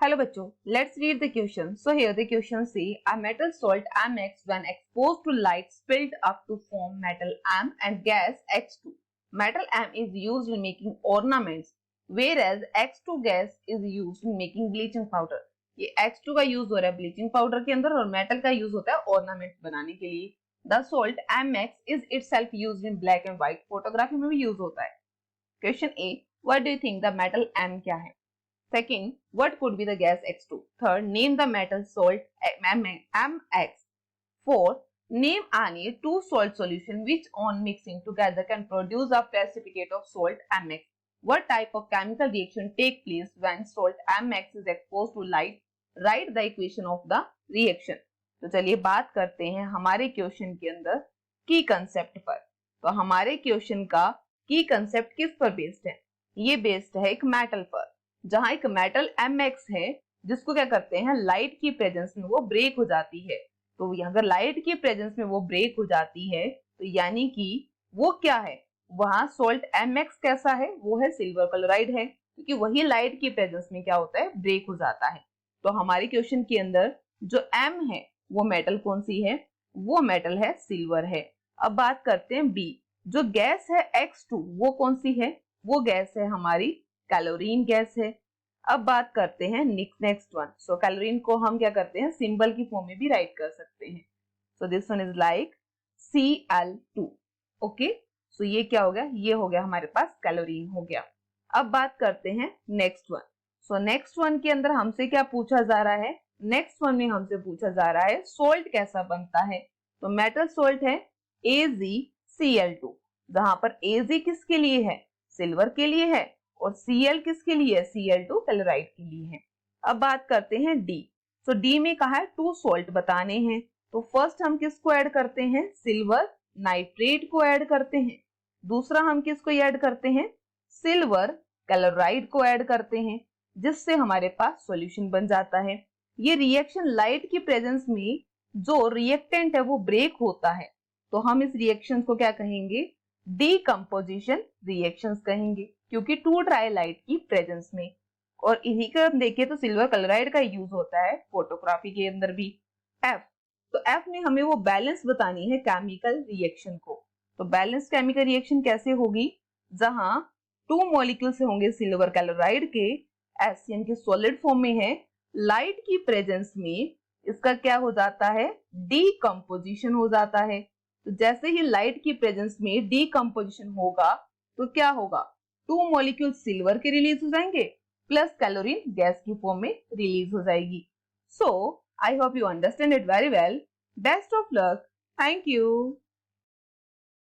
Hello बच्चों, let's read the question. So here the question say a metal salt Mx when exposed to light spilled up to form metal M and gas X2. Metal M is used in making ornaments whereas X2 gas is used in making bleaching powder. ये X2 का use हो रहा है bleaching powder के अंदर और metal का use होता है ऑर्नामेंट बनाने के लिए. The salt Mx is itself used in black and white. Photography में भी यूज होता है. Question A, what do you think the metal M क्या है? Second, what could be the gas X2? Third, name the metal salt MX. Fourth, name any two salt solution which on mixing together can produce a precipitate of salt MX. What type of chemical reaction take place when salt MX is exposed to light? Write the equation of the reaction. तो चलिए बात करते हैं हमारे question के अंदर की concept पर. तो हमारे क्वेश्चन का की कंसेप्ट किस पर बेस्ड है? ये बेस्ड है एक मेटल पर, जहां एक मेटल Mx है जिसको क्या करते हैं लाइट की प्रेजेंस में वो ब्रेक हो जाती है. तो अगर लाइट की प्रेजेंस में वो ब्रेक हो जाती है तो यानी कि वो क्या है, वहां सोल्ट Mx कैसा है, वो है सिल्वर क्लोराइड है, क्योंकि वही लाइट की प्रेजेंस में क्या होता है ब्रेक हो जाता है. तो हमारे क्वेश्चन के अंदर जो M है वो मेटल कौन सी है, वो मेटल है सिल्वर है. अब बात करते हैं B, जो गैस है X2 वो कौन सी है, वो गैस है हमारी कैलोरीन गैस है. अब बात करते हैं नेक्स्ट वन. सो कैलोरीन को हम क्या करते हैं सिंबल की फॉर्म में भी राइट कर सकते हैं. So this one is like Cl2. Okay, so ये क्या हो गया, ये हो गया हमारे पास कैलोरीन हो गया. अब बात करते हैं next one. So next one के अंदर हमसे क्या पूछा जा रहा है, नेक्स्ट वन में हमसे पूछा जा रहा है सोल्ट कैसा बनता है. तो मेटल सोल्ट है AgCl2, जहां पर Ag किसके लिए है, सिल्वर के लिए है, और Cl किसके लिए है, Cl2 क्लोराइड के लिए है. अब बात करते हैं D. सो D में कहा है टू सोल्ट बताने हैं. तो फर्स्ट हम किसको ऐड करते हैं, सिल्वर नाइट्रेट को ऐड करते हैं. दूसरा हम किसको ऐड करते हैं, सिल्वर क्लोराइड को ऐड करते हैं, जिससे हमारे पास सॉल्यूशन बन जाता है. ये रिएक्शन लाइट की प्रेजेंस में जो रिएक्टेंट है वो ब्रेक होता है, तो हम इस रिएक्शन को क्या कहेंगे, डीकंपोजिशन रिएक्शंस कहेंगे, क्योंकि टू ड्राई लाइट की प्रेजेंस में. और इन्हीं का देखिए तो सिल्वर क्लोराइड का यूज होता है फोटोग्राफी के अंदर भी. F, तो F में हमें वो बैलेंस बतानी है केमिकल रिएक्शन को. तो बैलेंस केमिकल रिएक्शन कैसे होगी, जहां टू मॉलिक्यूल्स होंगे सिल्वर क्लोराइड के, एस यानी कि सॉलिड फॉर्म में है, लाइट की प्रेजेंस में इसका क्या हो जाता है, डीकंपोजिशन हो जाता है. तो जैसे ही लाइट की प्रेजेंस में डीकंपोजिशन होगा तो क्या होगा, टू मॉलिक्यूल सिल्वर के रिलीज हो जाएंगे प्लस कैलोरीन गैस की फॉर्म में रिलीज हो जाएगी. So I hope you understand it very well. Best of luck. Thank you.